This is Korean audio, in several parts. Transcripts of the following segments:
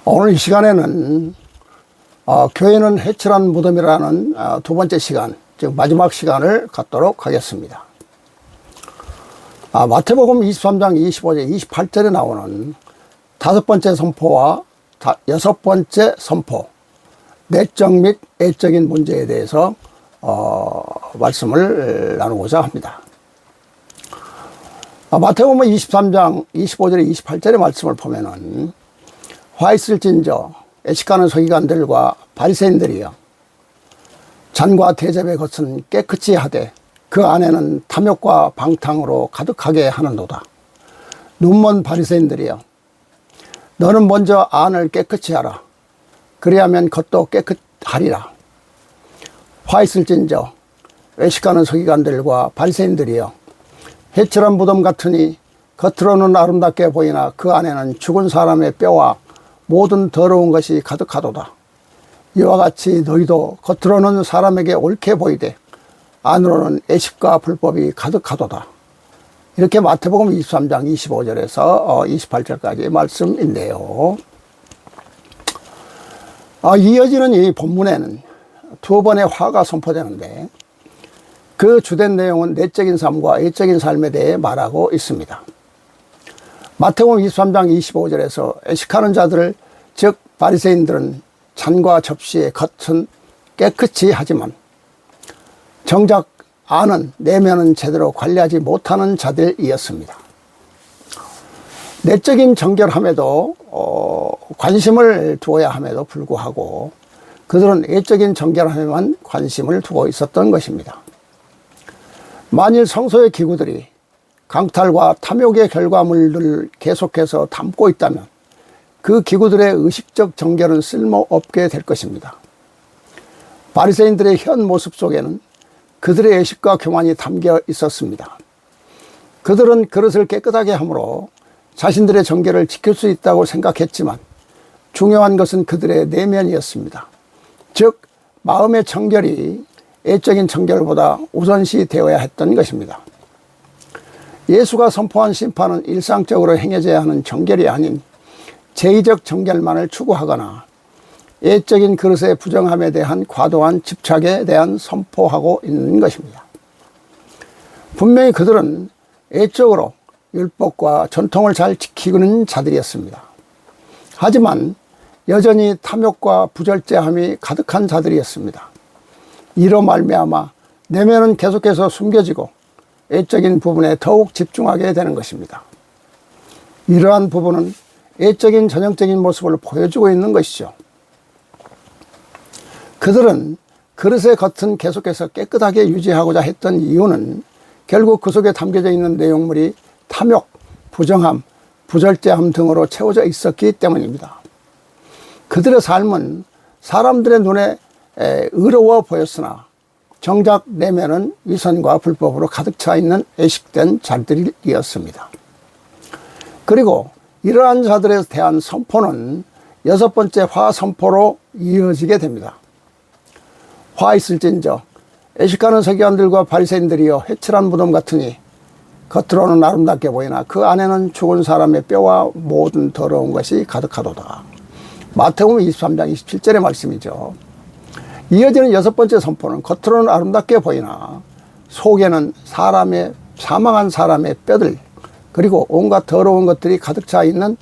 오늘 이 시간에는 교회는 해칠한 무덤이라는 두 번째 시간, 즉 마지막 시간을 갖도록 하겠습니다. 마태복음 23장 25절 28절에 나오는 다섯 번째 선포와 여섯 번째 선포, 내적 및 애적인 문제에 대해서 말씀을 나누고자 합니다. 마태복음 23장 25절에 28절의 말씀을 보면은 화 있을진저 애식하는 서기관들과 바리새인들이여 잔과 대접의 것은 깨끗이 하되 그 안에는 탐욕과 방탕으로 가득하게 하는도다. 눈먼 바리새인들이여 너는 먼저 안을 깨끗이 하라. 그리하면 겉도 깨끗하리라. 화 있을진저 외식하는 서기관들과 바리새인들이여 해칠한 무덤 같으니 겉으로는 아름답게 보이나 그 안에는 죽은 사람의 뼈와 모든 더러운 것이 가득하도다. 이와 같이 너희도 겉으로는 사람에게 옳게 보이되 안으로는 애식과 불법이 가득하도다. 이렇게 마태복음 23장 25절에서 28절까지의 말씀인데요. 이어지는 이 본문에는 두 번의 화가 선포되는데 그 주된 내용은 내적인 삶과 애적인 삶에 대해 말하고 있습니다. 마태복음 23장 25절에서 애식하는 자들을, 즉 바리새인들은 잔과 접시의 겉은 깨끗이 하지만 정작 안은 내면은 제대로 관리하지 못하는 자들이었습니다. 내적인 정결함에도 관심을 두어야 함에도 불구하고 그들은 애적인 정결함에만 관심을 두고 있었던 것입니다. 만일 성소의 기구들이 강탈과 탐욕의 결과물들을 계속해서 담고 있다면 그 기구들의 의식적 정결은 쓸모없게 될 것입니다. 바리새인들의 현 모습 속에는 그들의 애식과 교만이 담겨 있었습니다. 그들은 그릇을 깨끗하게 함으로 자신들의 정결을 지킬 수 있다고 생각했지만 중요한 것은 그들의 내면이었습니다. 즉 마음의 정결이 애적인 정결보다 우선시 되어야 했던 것입니다. 예수가 선포한 심판은 일상적으로 행해져야 하는 정결이 아닌 제의적 정결만을 추구하거나 애적인 그릇의 부정함에 대한 과도한 집착에 대한 선포하고 있는 것입니다. 분명히 그들은 애적으로 율법과 전통을 잘 지키는 자들이었습니다. 하지만 여전히 탐욕과 부절제함이 가득한 자들이었습니다. 이로 말미암아 내면은 계속해서 숨겨지고 애적인 부분에 더욱 집중하게 되는 것입니다. 이러한 부분은 애적인 전형적인 모습을 보여주고 있는 것이죠. 그들은 그릇의 겉은 계속해서 깨끗하게 유지하고자 했던 이유는 결국 그 속에 담겨져 있는 내용물이 탐욕, 부정함, 부절제함 등으로 채워져 있었기 때문입니다. 그들의 삶은 사람들의 눈에 의로워 보였으나 정작 내면은 위선과 불법으로 가득 차 있는 애식된 자들이었습니다. 그리고 이러한 자들에 대한 선포는 여섯 번째 화 선포로 이어지게 됩니다. 화 있을진저 애식하는 서기관들과 바리새인들이여 해칠한 무덤 같으니 겉으로는 아름답게 보이나 그 안에는 죽은 사람의 뼈와 모든 더러운 것이 가득하도다. 마태복음 23장 27절의 말씀이죠. 이어지는 여섯 번째 선포는 겉으로는 아름답게 보이나 속에는 사망한 사람의 뼈들 그리고 온갖 더러운 것들이 가득 차 있는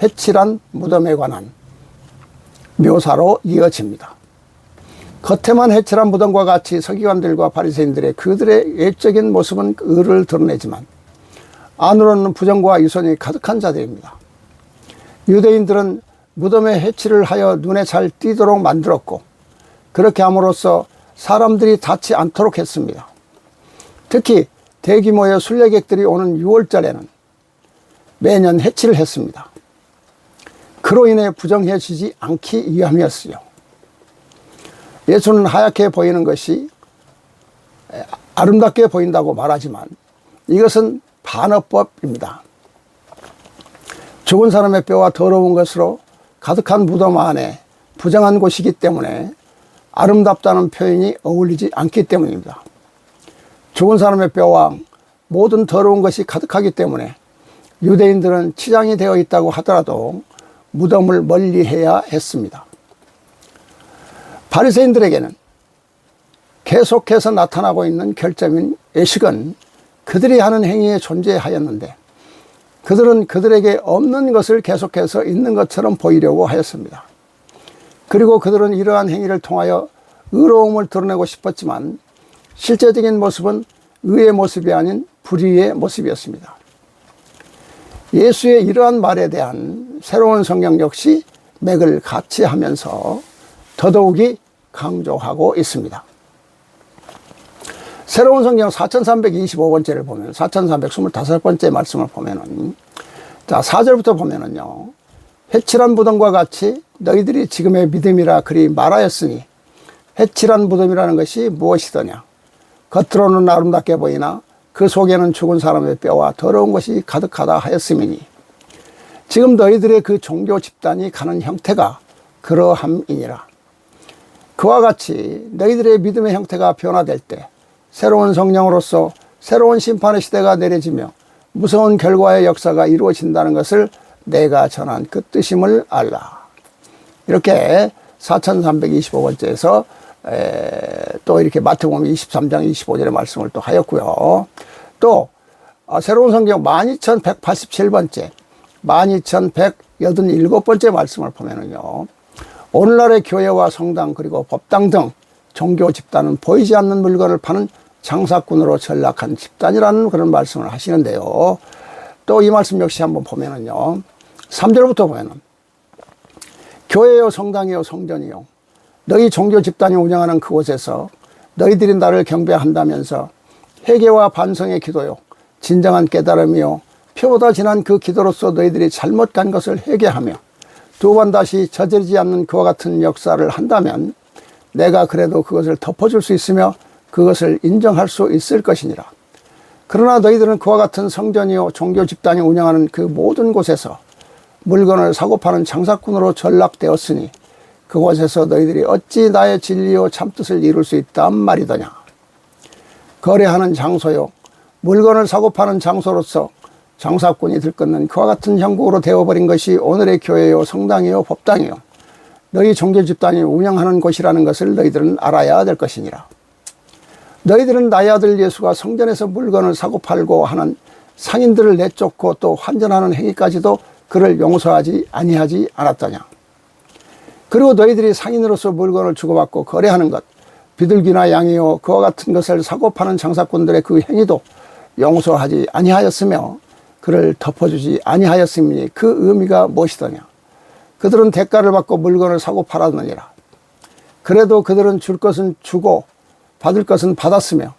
해칠한 무덤에 관한 묘사로 이어집니다. 겉에만 해칠한 무덤과 같이 서기관들과 바리새인들의 그들의 외적인 모습은 의를 드러내지만 안으로는 부정과 유선이 가득한 자들입니다. 유대인들은 무덤에 해칠을 하여 눈에 잘 띄도록 만들었고 그렇게 함으로써 사람들이 닿지 않도록 했습니다. 특히 대규모의 순례객들이 오는 6월달에는 매년 해칠을 했습니다. 그로 인해 부정해지지 않기 위함이었어요. 예수는 하얗게 보이는 것이 아름답게 보인다고 말하지만 이것은 반어법입니다. 죽은 사람의 뼈와 더러운 것으로 가득한 무덤 안에 부정한 곳이기 때문에 아름답다는 표현이 어울리지 않기 때문입니다. 죽은 사람의 뼈와 모든 더러운 것이 가득하기 때문에 유대인들은 치장이 되어 있다고 하더라도 무덤을 멀리해야 했습니다. 바리새인들에게는 계속해서 나타나고 있는 결점인 애식은 그들이 하는 행위에 존재하였는데 그들은 그들에게 없는 것을 계속해서 있는 것처럼 보이려고 하였습니다. 그리고 그들은 이러한 행위를 통하여 의로움을 드러내고 싶었지만 실제적인 모습은 의의 모습이 아닌 불의의 모습이었습니다. 예수의 이러한 말에 대한 새로운 성경 역시 맥을 같이 하면서 더더욱이 강조하고 있습니다. 새로운 성경 4325번째를 보면 4325번째 말씀을 보면은 자 4절부터 보면은요. 해칠한 무덤과 같이 너희들이 지금의 믿음이라 그리 말하였으니 해칠한 무덤이라는 것이 무엇이더냐. 겉으로는 아름답게 보이나 그 속에는 죽은 사람의 뼈와 더러운 것이 가득하다 하였음이니 지금 너희들의 그 종교 집단이 가는 형태가 그러함이니라. 그와 같이 너희들의 믿음의 형태가 변화될 때 새로운 성령으로서 새로운 심판의 시대가 내려지며 무서운 결과의 역사가 이루어진다는 것을 내가 전한 그 뜻임을 알라. 이렇게 4325번째에서 또 이렇게 마태복음 23장 25절의 말씀을 또 하였고요. 또 새로운 성경 12187번째 12187번째 말씀을 보면은요. 오늘날의 교회와 성당 그리고 법당 등 종교 집단은 보이지 않는 물건을 파는 장사꾼으로 전락한 집단이라는 그런 말씀을 하시는데요. 또 이 말씀 역시 한번 보면은요. 3절부터 보면은 교회요 성당이요 성전이요 너희 종교 집단이 운영하는 그곳에서 너희들이 나를 경배한다면서 회개와 반성의 기도요 진정한 깨달음이요 표보다 진한 그 기도로서 너희들이 잘못 간 것을 회개하며 두 번 다시 저지르지 않는 그와 같은 역사를 한다면 내가 그래도 그것을 덮어줄 수 있으며 그것을 인정할 수 있을 것이니라. 그러나 너희들은 그와 같은 성전이요 종교 집단이 운영하는 그 모든 곳에서 물건을 사고 파는 장사꾼으로 전락되었으니 그곳에서 너희들이 어찌 나의 진리요 참뜻을 이룰 수 있단 말이더냐. 거래하는 장소요 물건을 사고 파는 장소로서 장사꾼이 들끓는 그와 같은 형국으로 되어버린 것이 오늘의 교회요 성당이요 법당이요 너희 종교 집단이 운영하는 곳이라는 것을 너희들은 알아야 될 것이니라. 너희들은 나의 아들 예수가 성전에서 물건을 사고 팔고 하는 상인들을 내쫓고 또 환전하는 행위까지도 그를 용서하지 아니하지 않았더냐. 그리고 너희들이 상인으로서 물건을 주고받고 거래하는 것 비둘기나 양이요 그와 같은 것을 사고 파는 장사꾼들의 그 행위도 용서하지 아니하였으며 그를 덮어주지 아니하였으니 그 의미가 무엇이더냐. 그들은 대가를 받고 물건을 사고 팔았느니라. 그래도 그들은 줄 것은 주고 받을 것은 받았으며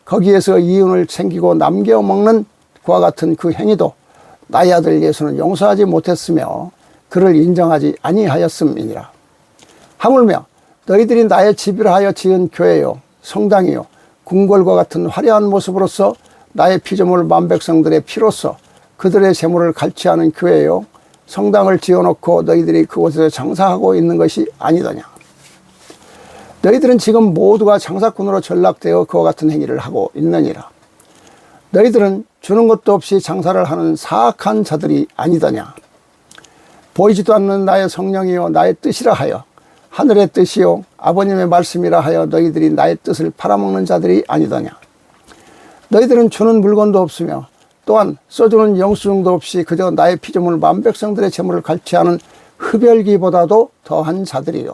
거기에서 이윤을 챙기고 남겨 먹는 그와 같은 그 행위도 나의 아들 예수는 용서하지 못했으며 그를 인정하지 아니하였음이니라. 하물며 너희들이 나의 집이라 하여 지은 교회요 성당이요 궁궐과 같은 화려한 모습으로서 나의 피조물 만백성들의 피로써 그들의 재물을 갈취하는 교회요 성당을 지어놓고 너희들이 그곳에서 장사하고 있는 것이 아니더냐. 너희들은 지금 모두가 장사꾼으로 전락되어 그와 같은 행위를 하고 있느니라. 너희들은 주는 것도 없이 장사를 하는 사악한 자들이 아니더냐. 보이지도 않는 나의 성령이요 나의 뜻이라 하여 하늘의 뜻이요 아버님의 말씀이라 하여 너희들이 나의 뜻을 팔아먹는 자들이 아니더냐. 너희들은 주는 물건도 없으며 또한 써주는 영수증도 없이 그저 나의 피조물 만백성들의 재물을 갈취하는 흡혈귀보다도 더한 자들이요.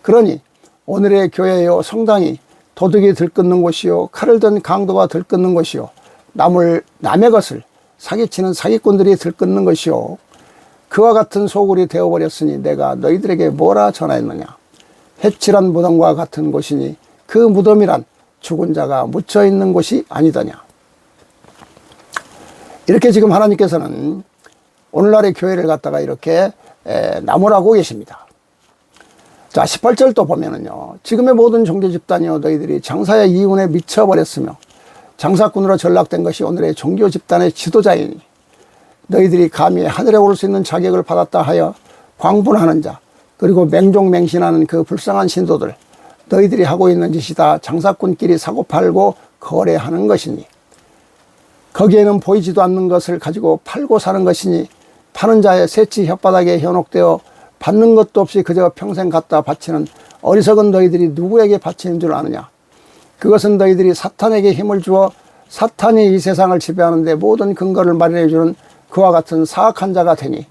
그러니 오늘의 교회요 성당이 도둑이 들끓는 곳이요 칼을 든 강도가 들끓는 곳이요 남의 것을 사기치는 사기꾼들이 들끓는 것이요 그와 같은 소굴이 되어버렸으니 내가 너희들에게 뭐라 전하였느냐. 해칠한 무덤과 같은 곳이니 그 무덤이란 죽은 자가 묻혀있는 곳이 아니더냐. 이렇게 지금 하나님께서는 오늘날의 교회를 갖다가 이렇게 나무라고 계십니다. 자 18절 또 보면은요. 지금의 모든 종교 집단이요 너희들이 장사의 이윤에 미쳐버렸으며 장사꾼으로 전락된 것이 오늘의 종교 집단의 지도자이니 너희들이 감히 하늘에 오를 수 있는 자격을 받았다 하여 광분하는 자 그리고 맹종맹신하는 그 불쌍한 신도들 너희들이 하고 있는 짓이 다 장사꾼끼리 사고 팔고 거래하는 것이니 거기에는 보이지도 않는 것을 가지고 팔고 사는 것이니 파는 자의 새치 혓바닥에 현혹되어 받는 것도 없이 그저 평생 갖다 바치는 어리석은 너희들이 누구에게 바치는 줄 아느냐? 그것은 너희들이 사탄에게 힘을 주어 사탄이 이 세상을 지배하는데 모든 근거를 마련해 주는 그와 같은 사악한 자가 되니,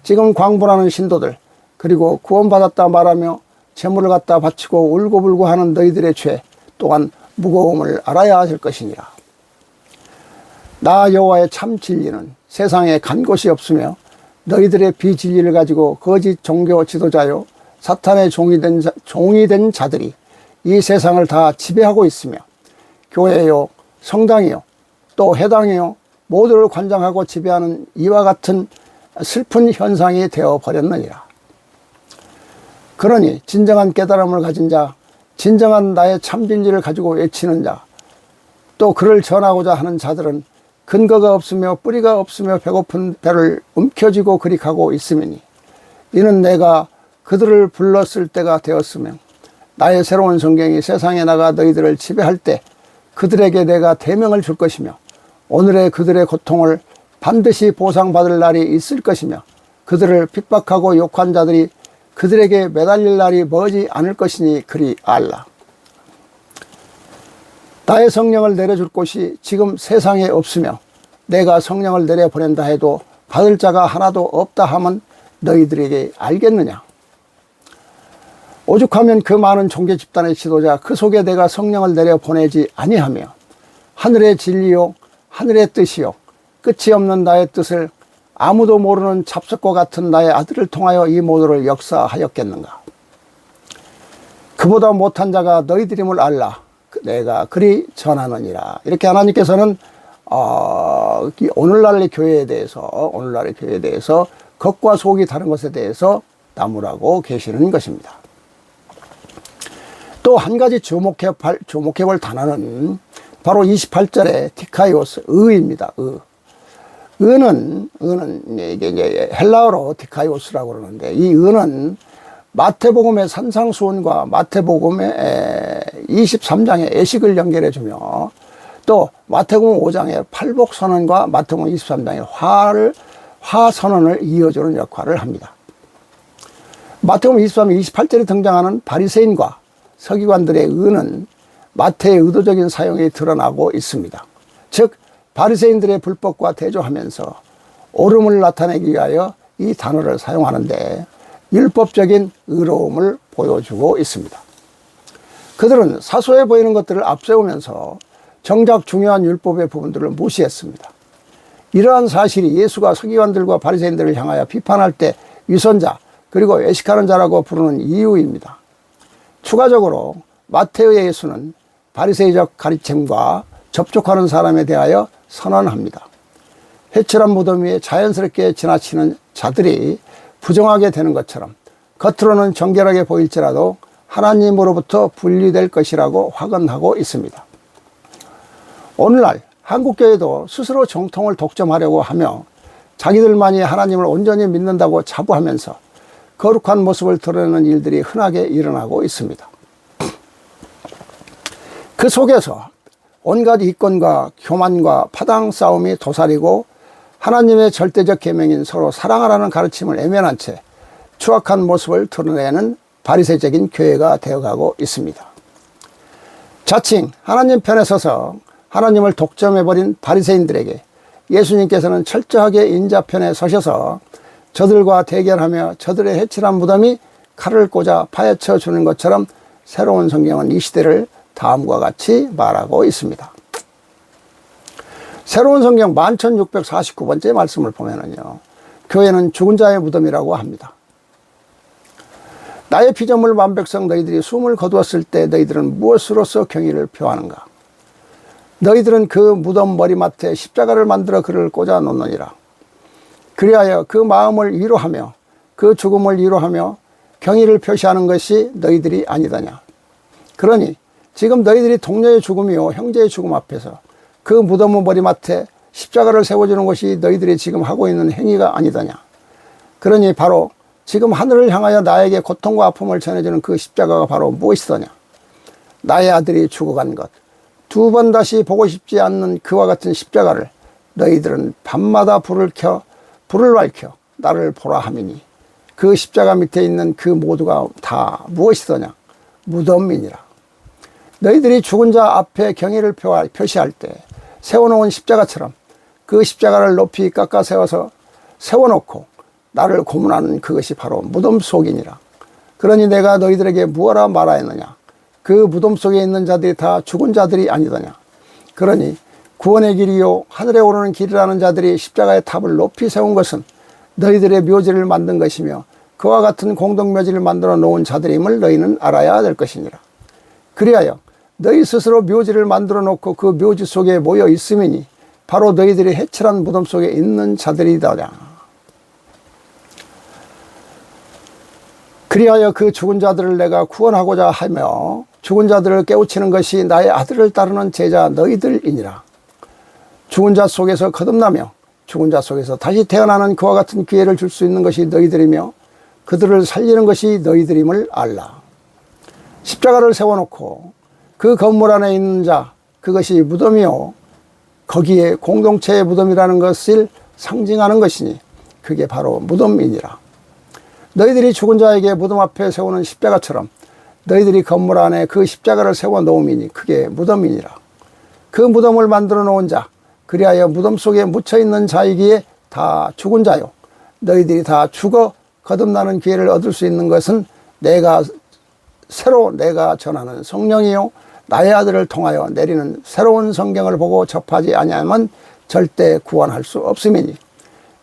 지금 광분하는 신도들, 그리고 구원받았다 말하며 재물을 갖다 바치고 울고불고 하는 너희들의 죄 또한 무거움을 알아야 하실 것이니라. 나 여호와의 참 진리는 세상에 간 곳이 없으며 너희들의 비진리를 가지고 거짓 종교 지도자요 사탄의 종이 된 자들이 이 세상을 다 지배하고 있으며, 교회요 성당이요 또 회당이요 모두를 관장하고 지배하는 이와 같은 슬픈 현상이 되어버렸느니라. 그러니 진정한 깨달음을 가진 자, 진정한 나의 참 진리를 가지고 외치는 자, 또 그를 전하고자 하는 자들은 근거가 없으며 뿌리가 없으며 배고픈 배를 움켜쥐고 그리 가고 있음이니, 이는 내가 그들을 불렀을 때가 되었으며 나의 새로운 성경이 세상에 나가 너희들을 지배할 때 그들에게 내가 대명을 줄 것이며, 오늘의 그들의 고통을 반드시 보상받을 날이 있을 것이며, 그들을 핍박하고 욕한 자들이 그들에게 매달릴 날이 머지 않을 것이니 그리 알라. 나의 성령을 내려줄 곳이 지금 세상에 없으며 내가 성령을 내려보낸다 해도 받을 자가 하나도 없다 하면 너희들에게 알겠느냐? 오죽하면 그 많은 종교 집단의 지도자 그 속에 내가 성령을 내려보내지 아니하며 하늘의 진리요 하늘의 뜻이요 끝이 없는 나의 뜻을 아무도 모르는 잡석과 같은 나의 아들을 통하여 이 모두를 역사하였겠는가? 그보다 못한 자가 너희들임을 알라. 내가 그리 전하느니라. 이렇게 하나님께서는 오늘날의 교회에 대해서 겉과 속이 다른 것에 대해서 나무라고 계시는 것입니다. 또 한 가지 주목해 볼 단어는 바로 28절의 티카이오스, 의입니다. 의는 이게 헬라어로 티카이오스라고 그러는데, 이 의는 마태복음의 산상수훈과 마태복음의 23장의 애식을 연결해 주며, 또 마태복음 5장의 팔복선언과 마태복음 23장의 화선언을 이어주는 역할을 합니다. 마태복음 23장 28절에 등장하는 바리새인과 서기관들의 의는 마태의 의도적인 사용이 드러나고 있습니다. 즉 바리새인들의 불법과 대조하면서 옳음을 나타내기 위하여 이 단어를 사용하는데 율법적인 의로움을 보여주고 있습니다. 그들은 사소해 보이는 것들을 앞세우면서 정작 중요한 율법의 부분들을 무시했습니다. 이러한 사실이 예수가 서기관들과 바리새인들을 향하여 비판할 때 위선자 그리고 외식하는 자라고 부르는 이유입니다. 추가적으로 마태의 예수는 바리새이적 가르침과 접촉하는 사람에 대하여 선언합니다. 회칠한 무덤 위에 자연스럽게 지나치는 자들이 부정하게 되는 것처럼 겉으로는 정결하게 보일지라도 하나님으로부터 분리될 것이라고 확언하고 있습니다. 오늘날 한국교회도 스스로 정통을 독점하려고 하며 자기들만이 하나님을 온전히 믿는다고 자부하면서 거룩한 모습을 드러내는 일들이 흔하게 일어나고 있습니다. 그 속에서 온갖 이권과 교만과 파당 싸움이 도사리고 하나님의 절대적 계명인 서로 사랑하라는 가르침을 외면한 채 추악한 모습을 드러내는 바리새적인 교회가 되어가고 있습니다. 자칭 하나님 편에 서서 하나님을 독점해버린 바리새인들에게 예수님께서는 철저하게 인자편에 서셔서 저들과 대결하며 저들의 해칠한 무덤이 칼을 꽂아 파헤쳐 주는 것처럼 새로운 성경은 이 시대를 다음과 같이 말하고 있습니다. 새로운 성경 11,649번째 말씀을 보면은요, 교회는 죽은 자의 무덤이라고 합니다. 나의 피조물 만백성 너희들이 숨을 거두었을 때 너희들은 무엇으로서 경의를 표하는가? 너희들은 그 무덤 머리맡에 십자가를 만들어 그를 꽂아 놓느니라. 그리하여 그 마음을 위로하며 그 죽음을 위로하며 경의를 표시하는 것이 너희들이 아니더냐. 그러니 지금 너희들이 동료의 죽음이요 형제의 죽음 앞에서 그 무덤의 머리맡에 십자가를 세워주는 것이 너희들이 지금 하고 있는 행위가 아니더냐. 그러니 바로 지금 하늘을 향하여 나에게 고통과 아픔을 전해주는 그 십자가가 바로 무엇이더냐. 나의 아들이 죽어간 것, 두 번 다시 보고 싶지 않는 그와 같은 십자가를 너희들은 밤마다 불을 켜 불을 밝혀 나를 보라 함이니 그 십자가 밑에 있는 그 모두가 다 무엇이더냐? 무덤이니라. 너희들이 죽은 자 앞에 경의를 표시할 때 세워놓은 십자가처럼 그 십자가를 높이 깎아 세워놓고 나를 고문하는 그것이 바로 무덤 속이니라. 그러니 내가 너희들에게 무엇라 말하였느냐? 그 무덤 속에 있는 자들이 다 죽은 자들이 아니더냐? 그러니 구원의 길이요 하늘에 오르는 길이라는 자들이 십자가의 탑을 높이 세운 것은 너희들의 묘지를 만든 것이며 그와 같은 공동묘지를 만들어 놓은 자들임을 너희는 알아야 될 것이니라. 그리하여 너희 스스로 묘지를 만들어 놓고 그 묘지 속에 모여 있음이니 바로 너희들이 해칠한 무덤 속에 있는 자들이더라. 그리하여 그 죽은 자들을 내가 구원하고자 하며 죽은 자들을 깨우치는 것이 나의 아들을 따르는 제자 너희들이니라. 죽은 자 속에서 거듭나며 죽은 자 속에서 다시 태어나는 그와 같은 기회를 줄 수 있는 것이 너희들이며 그들을 살리는 것이 너희들임을 알라. 십자가를 세워놓고 그 건물 안에 있는 자 그것이 무덤이요 거기에 공동체의 무덤이라는 것을 상징하는 것이니 그게 바로 무덤이니라. 너희들이 죽은 자에게 무덤 앞에 세우는 십자가처럼 너희들이 건물 안에 그 십자가를 세워 놓음이니 그게 무덤이니라. 그 무덤을 만들어 놓은 자 그리하여 무덤 속에 묻혀 있는 자이기에 다 죽은 자요 너희들이 다 죽어 거듭나는 기회를 얻을 수 있는 것은 내가 전하는 성령이요 나의 아들을 통하여 내리는 새로운 성경을 보고 접하지 아니하면 절대 구원할 수 없음이니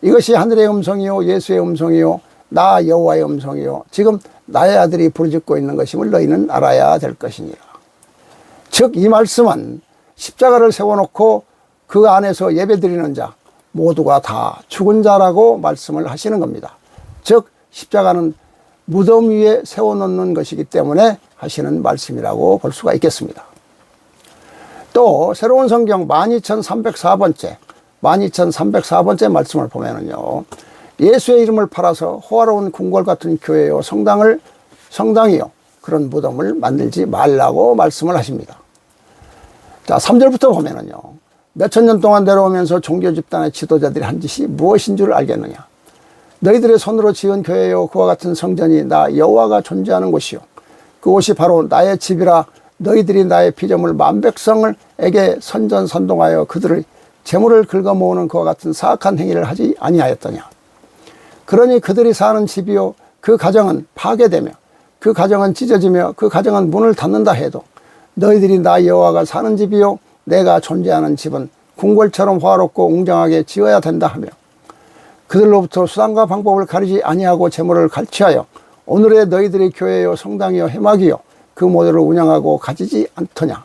이것이 하늘의 음성이요 예수의 음성이요 나 여호와의 음성이요 지금 나의 아들이 부르짖고 있는 것임을 너희는 알아야 될 것이니라. 즉 이 말씀은 십자가를 세워놓고 그 안에서 예배드리는 자 모두가 다 죽은 자라고 말씀을 하시는 겁니다. 즉 십자가는 무덤 위에 세워놓는 것이기 때문에 하시는 말씀이라고 볼 수가 있겠습니다. 또 새로운 성경 12304번째 말씀을 보면은요 예수의 이름을 팔아서 호화로운 궁궐 같은 교회요 성당이요 그런 무덤을 만들지 말라고 말씀을 하십니다. 자 3절부터 보면은요 몇천 년 동안 내려오면서 종교 집단의 지도자들이 한 짓이 무엇인 줄 알겠느냐? 너희들의 손으로 지은 교회요 그와 같은 성전이 나 여호와가 존재하는 곳이요 그곳이 바로 나의 집이라 너희들이 나의 피조물 만백성에게 선전선동하여 그들의 재물을 긁어모으는 그와 같은 사악한 행위를 하지 아니하였더냐? 그러니 그들이 사는 집이요 그 가정은 파괴되며 그 가정은 찢어지며 그 가정은 문을 닫는다 해도 너희들이 나 여호와가 사는 집이요 내가 존재하는 집은 궁궐처럼 화롭고 웅장하게 지어야 된다 하며 그들로부터 수단과 방법을 가리지 아니하고 재물을 갈취하여 오늘의 너희들의 교회요 성당이요 해막이요 그 모델을 운영하고 가지지 않더냐?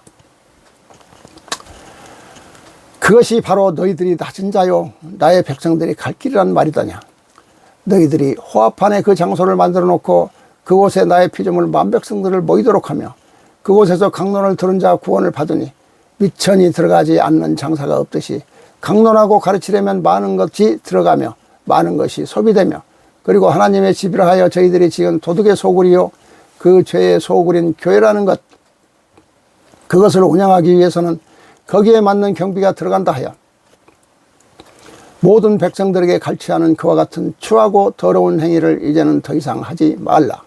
그것이 바로 너희들이 낮은 자요 나의 백성들이 갈 길이란 말이더냐? 너희들이 호합판에 그 장소를 만들어 놓고 그곳에 나의 피조물 만백성들을 모이도록 하며 그곳에서 강론을 들은 자 구원을 받으니 미천이 들어가지 않는 장사가 없듯이 강론하고 가르치려면 많은 것이 들어가며 많은 것이 소비되며 그리고 하나님의 집이라 하여 저희들이 지은 도둑의 소굴이요 그 죄의 소굴인 교회라는 것 그것을 운영하기 위해서는 거기에 맞는 경비가 들어간다 하여 모든 백성들에게 갈취하는 그와 같은 추하고 더러운 행위를 이제는 더 이상 하지 말라.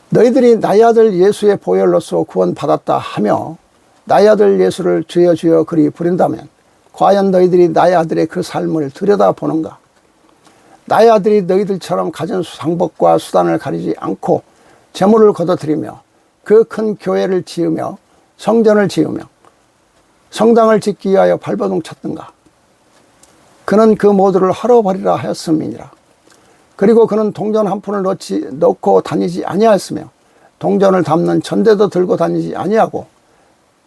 너희들이 나의 아들 예수의 보혈로서 구원받았다 하며 나의 아들 예수를 주여 주여 그리 부른다면 과연 너희들이 나의 아들의 그 삶을 들여다보는가? 나의 아들이 너희들처럼 가진 방법과 수단을 가리지 않고 재물을 걷어들이며 그 큰 교회를 지으며 성전을 지으며 성당을 짓기 위하여 발버둥 쳤던가? 그는 그 모두를 헐어버리라 하였음이니라. 그리고 그는 동전 한 푼을 넣고 다니지 아니하였으며 동전을 담는 전대도 들고 다니지 아니하고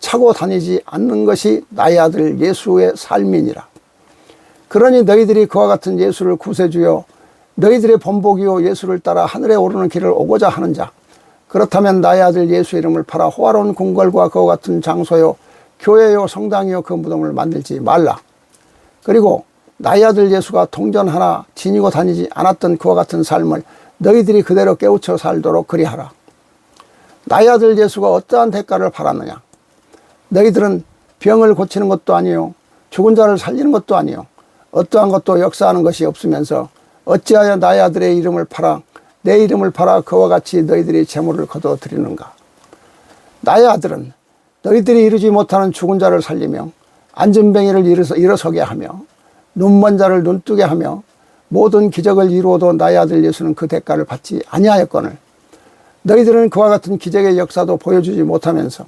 차고 다니지 않는 것이 나의 아들 예수의 삶이니라. 그러니 너희들이 그와 같은 예수를 구세주여 너희들의 본보기요 예수를 따라 하늘에 오르는 길을 오고자 하는 자 그렇다면 나의 아들 예수 이름을 팔아 호화로운 궁궐과 그와 같은 장소요 교회요 성당이요 그 무덤을 만들지 말라. 그리고 나의 아들 예수가 동전 하나 지니고 다니지 않았던 그와 같은 삶을 너희들이 그대로 깨우쳐 살도록 그리하라. 나의 아들 예수가 어떠한 대가를 받았느냐? 너희들은 병을 고치는 것도 아니요 죽은 자를 살리는 것도 아니요 어떠한 것도 역사하는 것이 없으면서 어찌하여 나의 아들의 이름을 팔아 내 이름을 팔아 그와 같이 너희들이 재물을 거둬들이는가. 나의 아들은 너희들이 이루지 못하는 죽은 자를 살리며 앉은 뱅이를 일어서게 하며 눈먼 자를 눈뜨게 하며 모든 기적을 이루어도 나의 아들 예수는 그 대가를 받지 아니하였거늘 너희들은 그와 같은 기적의 역사도 보여주지 못하면서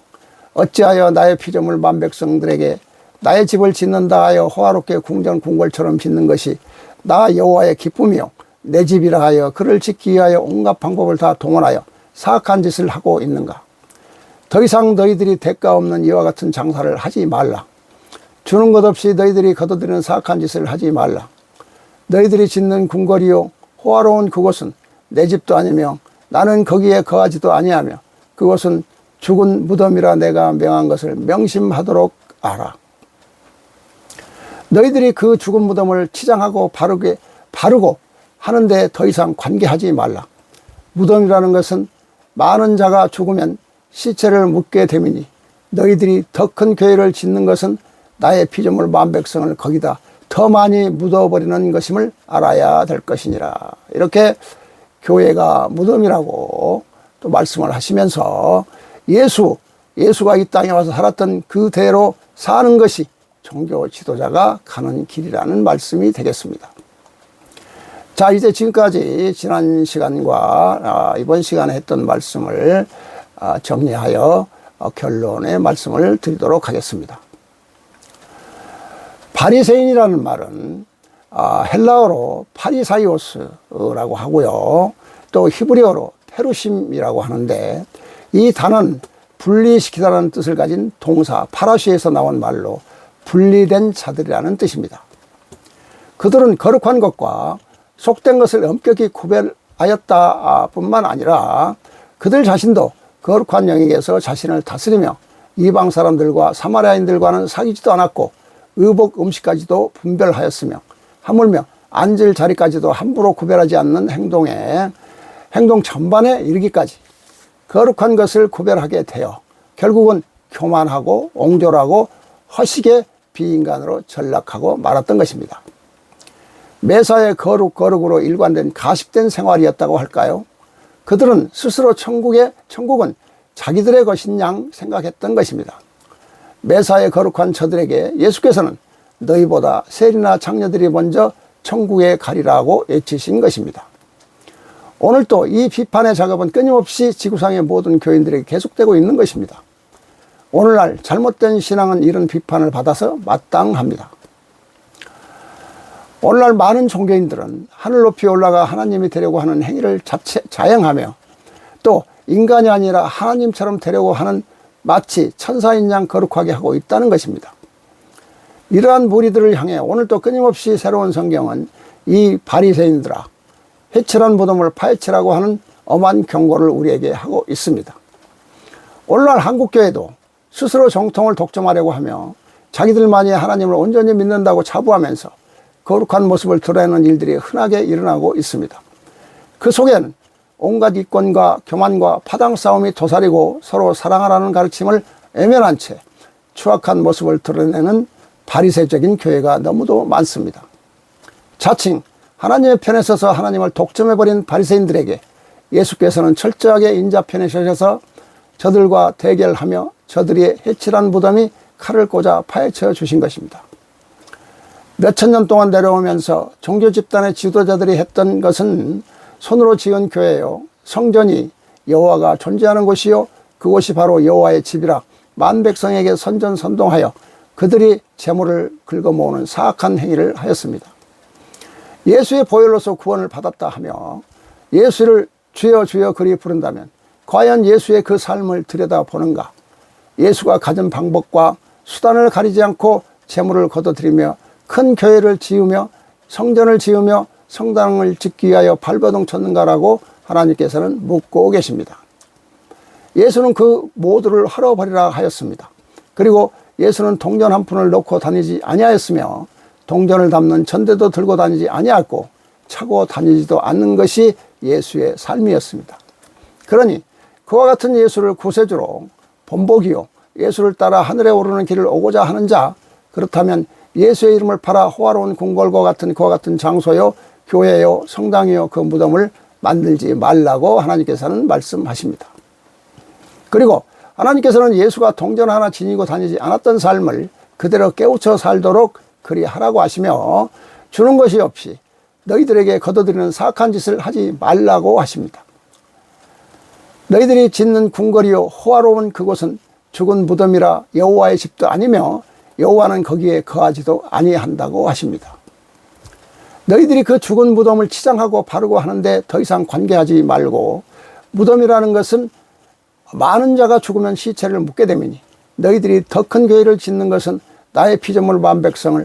어찌하여 나의 피조물 만백성들에게 나의 집을 짓는다 하여 호화롭게 궁전궁궐처럼 짓는 것이 나 여호와의 기쁨이요 내 집이라 하여 그를 짓기 위하여 온갖 방법을 다 동원하여 사악한 짓을 하고 있는가. 더 이상 너희들이 대가 없는 이와 같은 장사를 하지 말라. 주는 것 없이 너희들이 거둬들이는 사악한 짓을 하지 말라. 너희들이 짓는 궁궐이요 호화로운 그곳은 내 집도 아니며 나는 거기에 거하지도 아니하며 그곳은 죽은 무덤이라 내가 명한 것을 명심하도록 알아. 너희들이 그 죽은 무덤을 치장하고 바르고 하는데 더 이상 관계하지 말라. 무덤이라는 것은 많은 자가 죽으면 시체를 묻게 됨이니 너희들이 더 큰 교회를 짓는 것은 나의 피조물 만백성을 거기다 더 많이 묻어버리는 것임을 알아야 될 것이니라. 이렇게 교회가 무덤이라고 또 말씀을 하시면서 예수가 이 땅에 와서 살았던 그대로 사는 것이 종교 지도자가 가는 길이라는 말씀이 되겠습니다. 자, 이제 지금까지 지난 시간과 이번 시간에 했던 말씀을 정리하여 결론의 말씀을 드리도록 하겠습니다. 바리새인이라는 말은 헬라어로 파리사이오스라고 하고요. 또 히브리어로 테루심이라고 하는데 이 단어는 분리시키다라는 뜻을 가진 동사 파라시에서 나온 말로 분리된 자들이라는 뜻입니다. 그들은 거룩한 것과 속된 것을 엄격히 구별하였다 뿐만 아니라 그들 자신도 거룩한 영역에서 자신을 다스리며 이방 사람들과 사마리아인들과는 사귀지도 않았고 의복 음식까지도 분별하였으며 하물며 앉을 자리까지도 함부로 구별하지 않는 행동 전반에 이르기까지 거룩한 것을 구별하게 되어 결국은 교만하고 옹졸하고 허식의 비인간으로 전락하고 말았던 것입니다. 매사에 거룩으로 일관된 가십된 생활이었다고 할까요? 그들은 스스로 천국은 자기들의 것인 양 생각했던 것입니다. 매사에 거룩한 저들에게 예수께서는 너희보다 세리나 장녀들이 먼저 천국에 가리라고 외치신 것입니다. 오늘도 이 비판의 작업은 끊임없이 지구상의 모든 교인들에게 계속되고 있는 것입니다. 오늘날 잘못된 신앙은 이런 비판을 받아서 마땅합니다. 오늘날 많은 종교인들은 하늘 높이 올라가 하나님이 되려고 하는 행위를 자행하며 또 인간이 아니라 하나님처럼 되려고 하는 마치 천사인 양 거룩하게 하고 있다는 것입니다. 이러한 무리들을 향해 오늘도 끊임없이 새로운 성경은 이 바리새인들아 회칠한 무덤을 파헤치라고 하는 엄한 경고를 우리에게 하고 있습니다. 오늘날 한국교회도 스스로 정통을 독점하려고 하며 자기들만이 하나님을 온전히 믿는다고 자부하면서 거룩한 모습을 드러내는 일들이 흔하게 일어나고 있습니다. 그 속에는 온갖 이권과 교만과 파당 싸움이 도사리고 서로 사랑하라는 가르침을 외면한 채 추악한 모습을 드러내는 바리새적인 교회가 너무도 많습니다. 자칭 하나님의 편에 서서 하나님을 독점해버린 바리새인들에게 예수께서는 철저하게 인자편에 서셔서 저들과 대결하며 저들의 해칠한 무덤이 칼을 꽂아 파헤쳐 주신 것입니다. 몇천 년 동안 내려오면서 종교 집단의 지도자들이 했던 것은 손으로 지은 교회요 성전이 여호와가 존재하는 곳이요 그곳이 바로 여호와의 집이라 만백성에게 선전선동하여 그들이 재물을 긁어모으는 사악한 행위를 하였습니다. 예수의 보혈로서 구원을 받았다 하며 예수를 주여 주여 그리 부른다면 과연 예수의 그 삶을 들여다보는가? 예수가 가진 방법과 수단을 가리지 않고 재물을 거둬들이며 큰 교회를 지으며 성전을 지으며 성당을 짓기 위하여 발버둥 쳤는가라고 하나님께서는 묻고 계십니다. 예수는 그 모두를 헐어버리라 하였습니다. 그리고 예수는 동전 한 푼을 놓고 다니지 아니하였으며 동전을 담는 전대도 들고 다니지 아니하였고 차고 다니지도 않는 것이 예수의 삶이었습니다. 그러니 그와 같은 예수를 구세주로 본보기요 예수를 따라 하늘에 오르는 길을 오고자 하는 자, 그렇다면 예수의 이름을 팔아 호화로운 궁궐과 같은 그와 같은 장소요, 교회요, 성당이요, 그 무덤을 만들지 말라고 하나님께서는 말씀하십니다. 그리고 하나님께서는 예수가 동전 하나 지니고 다니지 않았던 삶을 그대로 깨우쳐 살도록 그리하라고 하시며, 주는 것이 없이 너희들에게 거둬들이는 사악한 짓을 하지 말라고 하십니다. 너희들이 짓는 궁궐이요 호화로운 그곳은 죽은 무덤이라 여호와의 집도 아니며 여호와는 거기에 거하지도 아니한다고 하십니다. 너희들이 그 죽은 무덤을 치장하고 바르고 하는데 더 이상 관계하지 말고, 무덤이라는 것은 많은 자가 죽으면 시체를 묻게 되미니 너희들이 더 큰 교회를 짓는 것은 나의 피조물 반 백성을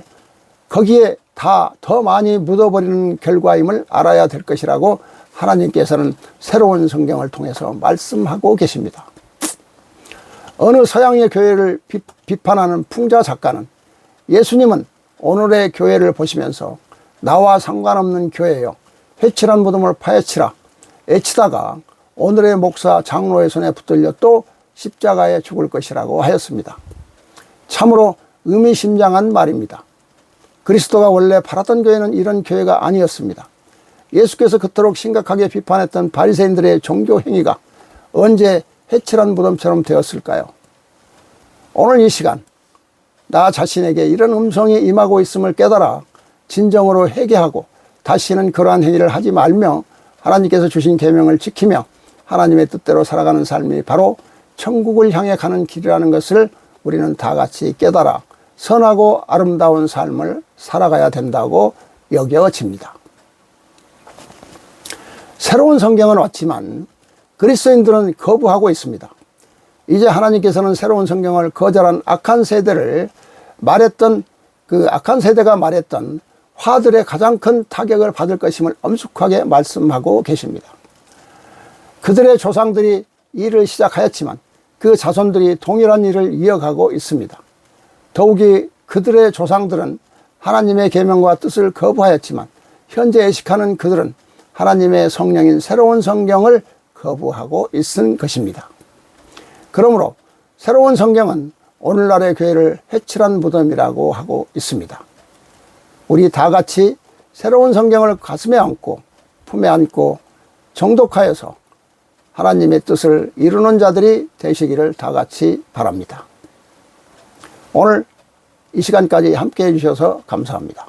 거기에 다 더 많이 묻어버리는 결과임을 알아야 될 것이라고 하나님께서는 새로운 성경을 통해서 말씀하고 계십니다. 어느 서양의 교회를 비판하는 풍자 작가는, 예수님은 오늘의 교회를 보시면서 나와 상관없는 교회요, 회칠한 무덤을 파헤치라 애치다가 오늘의 목사 장로의 손에 붙들려 또 십자가에 죽을 것이라고 하였습니다. 참으로 의미심장한 말입니다. 그리스도가 원래 바랐던 교회는 이런 교회가 아니었습니다. 예수께서 그토록 심각하게 비판했던 바리새인들의 종교 행위가 언제 회칠한 무덤처럼 되었을까요? 오늘 이 시간 나 자신에게 이런 음성이 임하고 있음을 깨달아 진정으로 회개하고 다시는 그러한 행위를 하지 말며 하나님께서 주신 계명을 지키며 하나님의 뜻대로 살아가는 삶이 바로 천국을 향해 가는 길이라는 것을 우리는 다 같이 깨달아 선하고 아름다운 삶을 살아가야 된다고 여겨집니다. 새로운 성경은 왔지만 그리스도인들은 거부하고 있습니다. 이제 하나님께서는 새로운 성경을 거절한 악한 세대를 말했던, 그 악한 세대가 말했던 화들의 가장 큰 타격을 받을 것임을 엄숙하게 말씀하고 계십니다. 그들의 조상들이 일을 시작하였지만 그 자손들이 동일한 일을 이어가고 있습니다. 더욱이 그들의 조상들은 하나님의 계명과 뜻을 거부하였지만 현재 애식하는 그들은 하나님의 성령인 새로운 성경을 거부하고 있은 것입니다. 그러므로 새로운 성경은 오늘날의 교회를 회칠한 무덤이라고 하고 있습니다. 우리 다 같이 새로운 성경을 가슴에 안고 품에 안고 정독하여서 하나님의 뜻을 이루는 자들이 되시기를 다 같이 바랍니다. 오늘 이 시간까지 함께 해주셔서 감사합니다.